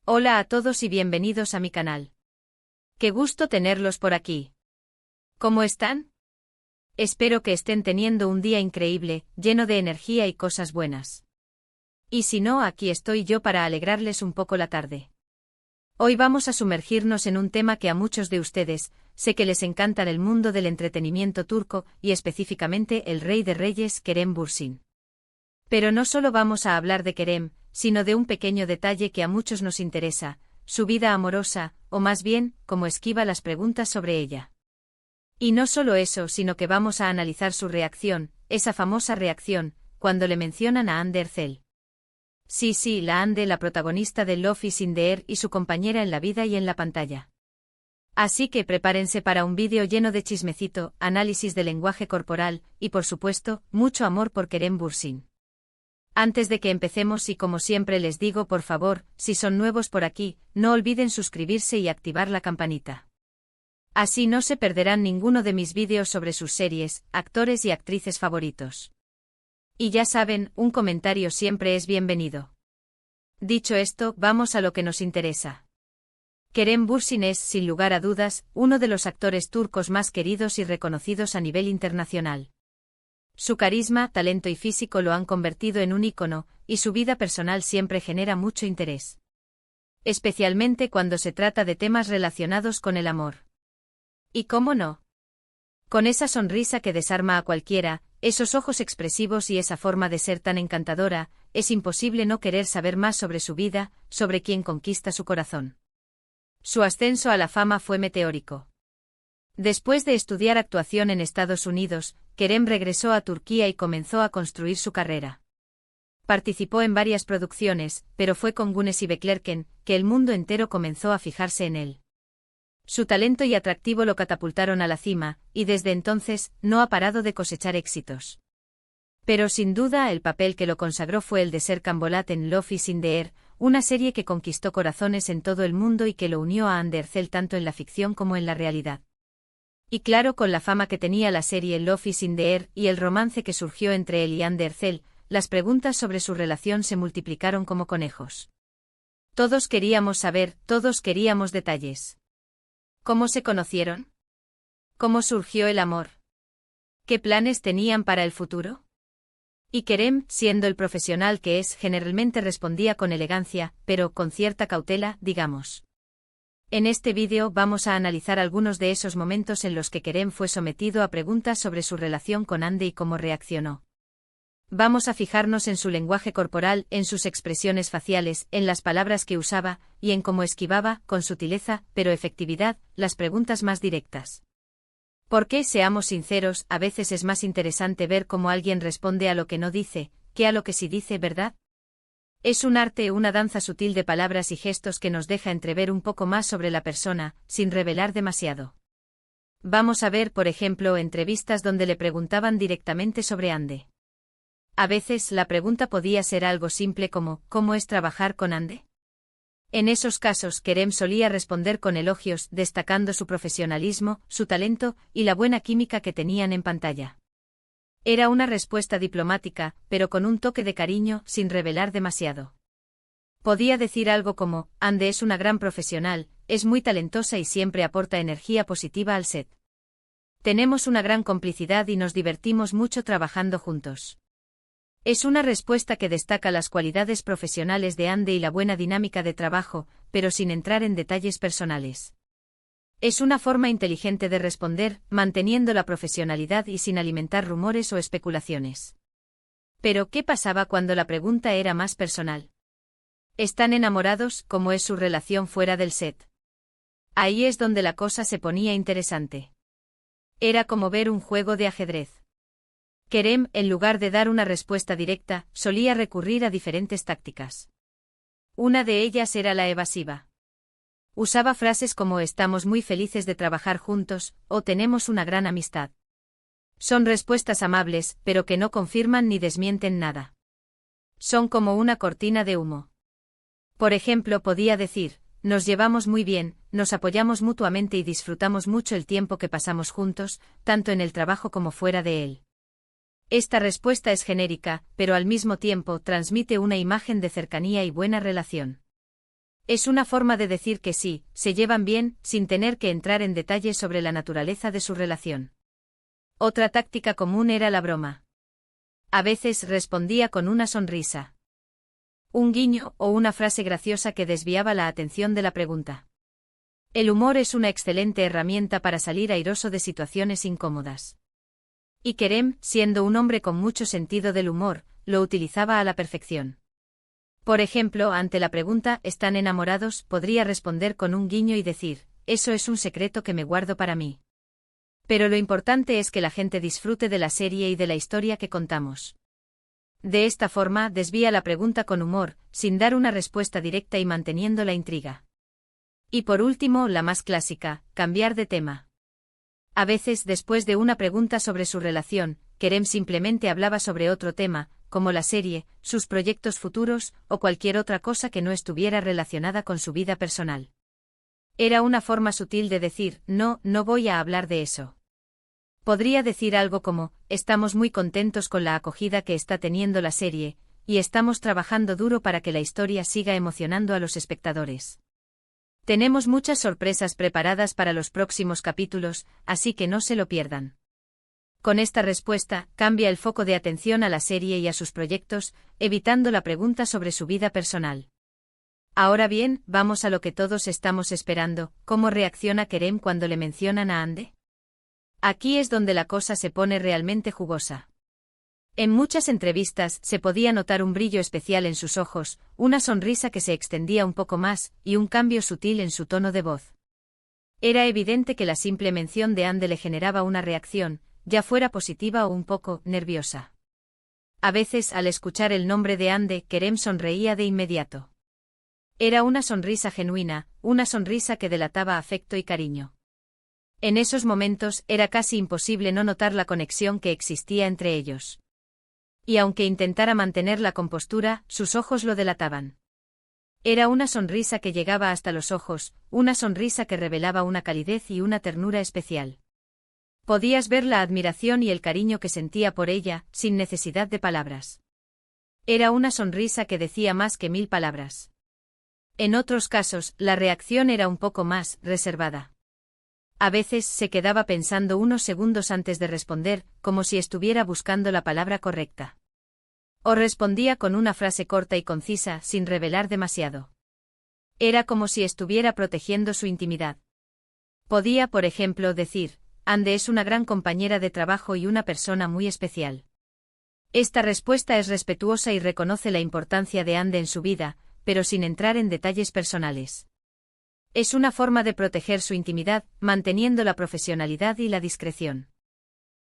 Hola a todos y bienvenidos a mi canal. Qué gusto tenerlos por aquí. ¿Cómo están? Espero que estén teniendo un día increíble, lleno de energía y cosas buenas. Y si no, aquí estoy yo para alegrarles un poco la tarde. Hoy vamos a sumergirnos en un tema que a muchos de ustedes, sé que les encanta el mundo del entretenimiento turco y específicamente el rey de reyes Kerem Bürsin. Pero no solo vamos a hablar de Kerem, sino de un pequeño detalle que a muchos nos interesa, su vida amorosa, o más bien, cómo esquiva las preguntas sobre ella. Y no solo eso, sino que vamos a analizar su reacción, esa famosa reacción, cuando le mencionan a Hande Erçel. Sí, la Hande, la protagonista de Love is in the Air y su compañera en la vida y en la pantalla. Así que prepárense para un vídeo lleno de chismecito, análisis de lenguaje corporal, y por supuesto, mucho amor por Kerem Bürsin. Antes de que empecemos y como siempre les digo por favor, si son nuevos por aquí, no olviden suscribirse y activar la campanita. Así no se perderán ninguno de mis vídeos sobre sus series, actores y actrices favoritos. Y ya saben, un comentario siempre es bienvenido. Dicho esto, vamos a lo que nos interesa. Kerem Bürsin es, sin lugar a dudas, uno de los actores turcos más queridos y reconocidos a nivel internacional. Su carisma, talento y físico lo han convertido en un ícono, y su vida personal siempre genera mucho interés. Especialmente cuando se trata de temas relacionados con el amor. ¿Y cómo no? Con esa sonrisa que desarma a cualquiera, esos ojos expresivos y esa forma de ser tan encantadora, es imposible no querer saber más sobre su vida, sobre quién conquista su corazón. Su ascenso a la fama fue meteórico. Después de estudiar actuación en Estados Unidos, Kerem regresó a Turquía y comenzó a construir su carrera. Participó en varias producciones, pero fue con Güneş Beklerken que el mundo entero comenzó a fijarse en él. Su talento y atractivo lo catapultaron a la cima, y desde entonces, no ha parado de cosechar éxitos. Pero sin duda el papel que lo consagró fue el de Serkan Bolat en Love is in the Air, una serie que conquistó corazones en todo el mundo y que lo unió a Hande Erçel tanto en la ficción como en la realidad. Y claro, con la fama que tenía la serie Love is in the Air y el romance que surgió entre él y Hande Erçel, las preguntas sobre su relación se multiplicaron como conejos. Todos queríamos saber, todos queríamos detalles. ¿Cómo se conocieron? ¿Cómo surgió el amor? ¿Qué planes tenían para el futuro? Y Kerem, siendo el profesional que es, generalmente respondía con elegancia, pero con cierta cautela, digamos. En este vídeo vamos a analizar algunos de esos momentos en los que Kerem fue sometido a preguntas sobre su relación con Hande y cómo reaccionó. Vamos a fijarnos en su lenguaje corporal, en sus expresiones faciales, en las palabras que usaba, y en cómo esquivaba, con sutileza, pero efectividad, las preguntas más directas. Porque, seamos sinceros, a veces es más interesante ver cómo alguien responde a lo que no dice, que a lo que sí dice, ¿verdad? Es un arte, una danza sutil de palabras y gestos que nos deja entrever un poco más sobre la persona, sin revelar demasiado. Vamos a ver, por ejemplo, entrevistas donde le preguntaban directamente sobre Hande. A veces la pregunta podía ser algo simple como ¿cómo es trabajar con Hande? En esos casos Kerem solía responder con elogios, destacando su profesionalismo, su talento y la buena química que tenían en pantalla. Era una respuesta diplomática, pero con un toque de cariño, sin revelar demasiado. Podía decir algo como, Hande es una gran profesional, es muy talentosa y siempre aporta energía positiva al set. Tenemos una gran complicidad y nos divertimos mucho trabajando juntos. Es una respuesta que destaca las cualidades profesionales de Hande y la buena dinámica de trabajo, pero sin entrar en detalles personales. Es una forma inteligente de responder, manteniendo la profesionalidad y sin alimentar rumores o especulaciones. Pero, ¿qué pasaba cuando la pregunta era más personal? ¿Están enamorados? ¿Cómo es su relación fuera del set? Ahí es donde la cosa se ponía interesante. Era como ver un juego de ajedrez. Kerem, en lugar de dar una respuesta directa, solía recurrir a diferentes tácticas. Una de ellas era la evasiva. Usaba frases como estamos muy felices de trabajar juntos, o tenemos una gran amistad. Son respuestas amables, pero que no confirman ni desmienten nada. Son como una cortina de humo. Por ejemplo, podía decir, nos llevamos muy bien, nos apoyamos mutuamente y disfrutamos mucho el tiempo que pasamos juntos, tanto en el trabajo como fuera de él. Esta respuesta es genérica, pero al mismo tiempo transmite una imagen de cercanía y buena relación. Es una forma de decir que sí, se llevan bien, sin tener que entrar en detalles sobre la naturaleza de su relación. Otra táctica común era la broma. A veces respondía con una sonrisa, un guiño o una frase graciosa que desviaba la atención de la pregunta. El humor es una excelente herramienta para salir airoso de situaciones incómodas. Y Kerem, siendo un hombre con mucho sentido del humor, lo utilizaba a la perfección. Por ejemplo, ante la pregunta ¿están enamorados?, podría responder con un guiño y decir, eso es un secreto que me guardo para mí. Pero lo importante es que la gente disfrute de la serie y de la historia que contamos. De esta forma desvía la pregunta con humor, sin dar una respuesta directa y manteniendo la intriga. Y por último, la más clásica, cambiar de tema. A veces, después de una pregunta sobre su relación, Kerem simplemente hablaba sobre otro tema, como la serie, sus proyectos futuros, o cualquier otra cosa que no estuviera relacionada con su vida personal. Era una forma sutil de decir, no voy a hablar de eso. Podría decir algo como, estamos muy contentos con la acogida que está teniendo la serie, y estamos trabajando duro para que la historia siga emocionando a los espectadores. Tenemos muchas sorpresas preparadas para los próximos capítulos, así que no se lo pierdan. Con esta respuesta, cambia el foco de atención a la serie y a sus proyectos, evitando la pregunta sobre su vida personal. Ahora bien, vamos a lo que todos estamos esperando, ¿cómo reacciona Kerem cuando le mencionan a Hande? Aquí es donde la cosa se pone realmente jugosa. En muchas entrevistas se podía notar un brillo especial en sus ojos, una sonrisa que se extendía un poco más, y un cambio sutil en su tono de voz. Era evidente que la simple mención de Hande le generaba una reacción, ya fuera positiva o un poco nerviosa. A veces, al escuchar el nombre de Hande, Kerem sonreía de inmediato. Era una sonrisa genuina, una sonrisa que delataba afecto y cariño. En esos momentos era casi imposible no notar la conexión que existía entre ellos. Y aunque intentara mantener la compostura, sus ojos lo delataban. Era una sonrisa que llegaba hasta los ojos, una sonrisa que revelaba una calidez y una ternura especial. Podías ver la admiración y el cariño que sentía por ella, sin necesidad de palabras. Era una sonrisa que decía más que 1000 palabras. En otros casos, la reacción era un poco más reservada. A veces se quedaba pensando unos segundos antes de responder, como si estuviera buscando la palabra correcta. O respondía con una frase corta y concisa, sin revelar demasiado. Era como si estuviera protegiendo su intimidad. Podía, por ejemplo, decir, Hande es una gran compañera de trabajo y una persona muy especial. Esta respuesta es respetuosa y reconoce la importancia de Hande en su vida, pero sin entrar en detalles personales. Es una forma de proteger su intimidad, manteniendo la profesionalidad y la discreción.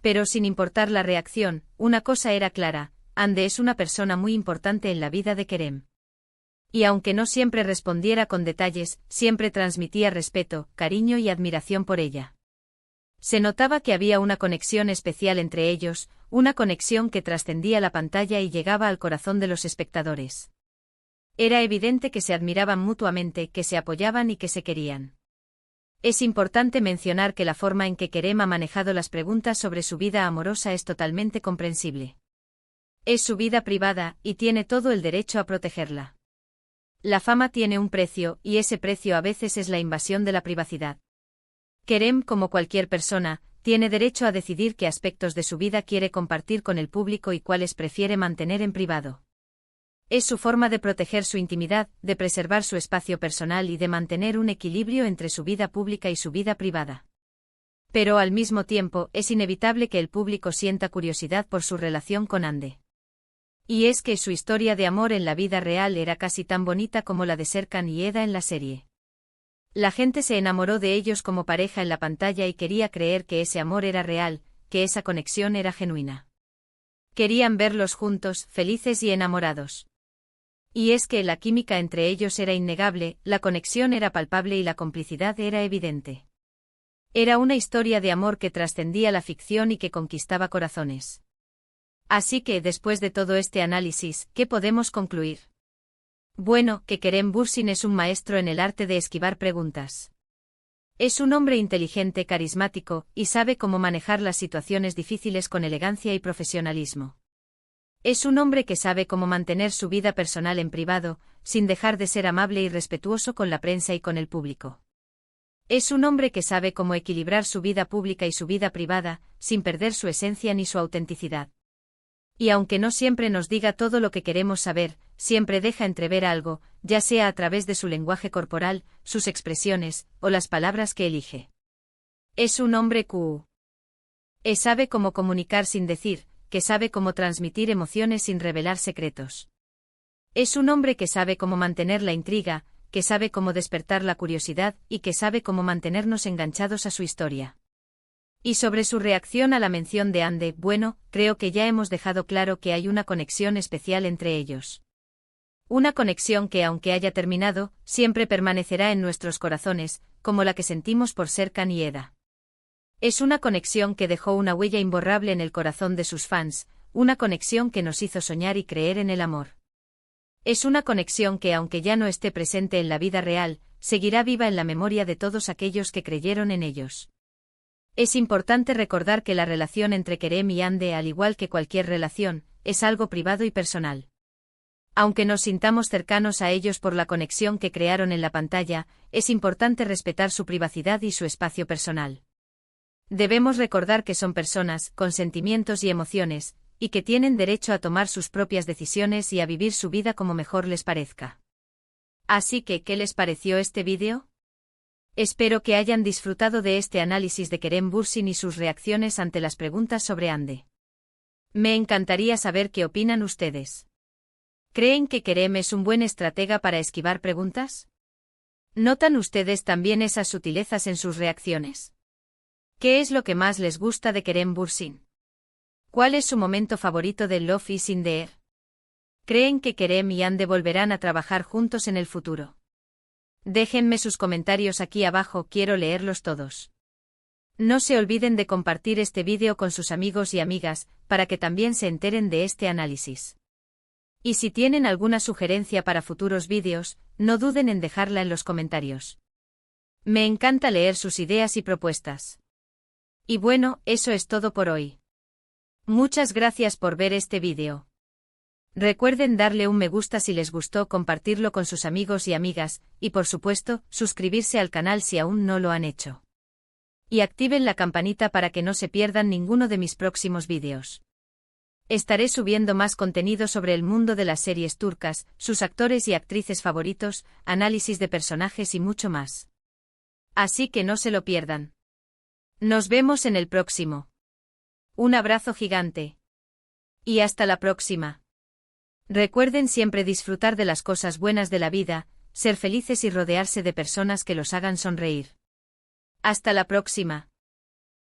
Pero sin importar la reacción, una cosa era clara, Hande es una persona muy importante en la vida de Kerem. Y aunque no siempre respondiera con detalles, siempre transmitía respeto, cariño y admiración por ella. Se notaba que había una conexión especial entre ellos, una conexión que trascendía la pantalla y llegaba al corazón de los espectadores. Era evidente que se admiraban mutuamente, que se apoyaban y que se querían. Es importante mencionar que la forma en que Kerem ha manejado las preguntas sobre su vida amorosa es totalmente comprensible. Es su vida privada, y tiene todo el derecho a protegerla. La fama tiene un precio, y ese precio a veces es la invasión de la privacidad. Kerem, como cualquier persona, tiene derecho a decidir qué aspectos de su vida quiere compartir con el público y cuáles prefiere mantener en privado. Es su forma de proteger su intimidad, de preservar su espacio personal y de mantener un equilibrio entre su vida pública y su vida privada. Pero al mismo tiempo, es inevitable que el público sienta curiosidad por su relación con Hande. Y es que su historia de amor en la vida real era casi tan bonita como la de Serkan y Eda en la serie. La gente se enamoró de ellos como pareja en la pantalla y quería creer que ese amor era real, que esa conexión era genuina. Querían verlos juntos, felices y enamorados. Y es que la química entre ellos era innegable, la conexión era palpable y la complicidad era evidente. Era una historia de amor que trascendía la ficción y que conquistaba corazones. Así que, después de todo este análisis, ¿qué podemos concluir? Bueno, que Kerem Bürsin es un maestro en el arte de esquivar preguntas. Es un hombre inteligente, carismático, y sabe cómo manejar las situaciones difíciles con elegancia y profesionalismo. Es un hombre que sabe cómo mantener su vida personal en privado, sin dejar de ser amable y respetuoso con la prensa y con el público. Es un hombre que sabe cómo equilibrar su vida pública y su vida privada, sin perder su esencia ni su autenticidad. Y aunque no siempre nos diga todo lo que queremos saber, siempre deja entrever algo, ya sea a través de su lenguaje corporal, sus expresiones, o las palabras que elige. Es un hombre que sabe cómo comunicar sin decir, que sabe cómo transmitir emociones sin revelar secretos. Es un hombre que sabe cómo mantener la intriga, que sabe cómo despertar la curiosidad y que sabe cómo mantenernos enganchados a su historia. Y sobre su reacción a la mención de Ande, bueno, creo que ya hemos dejado claro que hay una conexión especial entre ellos. Una conexión que, aunque haya terminado, siempre permanecerá en nuestros corazones, como la que sentimos por Serkan y Eda. Es una conexión que dejó una huella imborrable en el corazón de sus fans, una conexión que nos hizo soñar y creer en el amor. Es una conexión que, aunque ya no esté presente en la vida real, seguirá viva en la memoria de todos aquellos que creyeron en ellos. Es importante recordar que la relación entre Kerem y Ande, al igual que cualquier relación, es algo privado y personal. Aunque nos sintamos cercanos a ellos por la conexión que crearon en la pantalla, es importante respetar su privacidad y su espacio personal. Debemos recordar que son personas, con sentimientos y emociones, y que tienen derecho a tomar sus propias decisiones y a vivir su vida como mejor les parezca. Así que, ¿qué les pareció este vídeo? Espero que hayan disfrutado de este análisis de Kerem Bürsin y sus reacciones ante las preguntas sobre Ande. Me encantaría saber qué opinan ustedes. ¿Creen que Kerem es un buen estratega para esquivar preguntas? ¿Notan ustedes también esas sutilezas en sus reacciones? ¿Qué es lo que más les gusta de Kerem Bürsin? ¿Cuál es su momento favorito de Love is in the Air? ¿Creen que Kerem y Ande volverán a trabajar juntos en el futuro? Déjenme sus comentarios aquí abajo, quiero leerlos todos. No se olviden de compartir este vídeo con sus amigos y amigas, para que también se enteren de este análisis. Y si tienen alguna sugerencia para futuros vídeos, no duden en dejarla en los comentarios. Me encanta leer sus ideas y propuestas. Y bueno, eso es todo por hoy. Muchas gracias por ver este vídeo. Recuerden darle un me gusta si les gustó, compartirlo con sus amigos y amigas, y por supuesto, suscribirse al canal si aún no lo han hecho. Y activen la campanita para que no se pierdan ninguno de mis próximos vídeos. Estaré subiendo más contenido sobre el mundo de las series turcas, sus actores y actrices favoritos, análisis de personajes y mucho más. Así que no se lo pierdan. Nos vemos en el próximo. Un abrazo gigante. Y hasta la próxima. Recuerden siempre disfrutar de las cosas buenas de la vida, ser felices y rodearse de personas que los hagan sonreír. Hasta la próxima.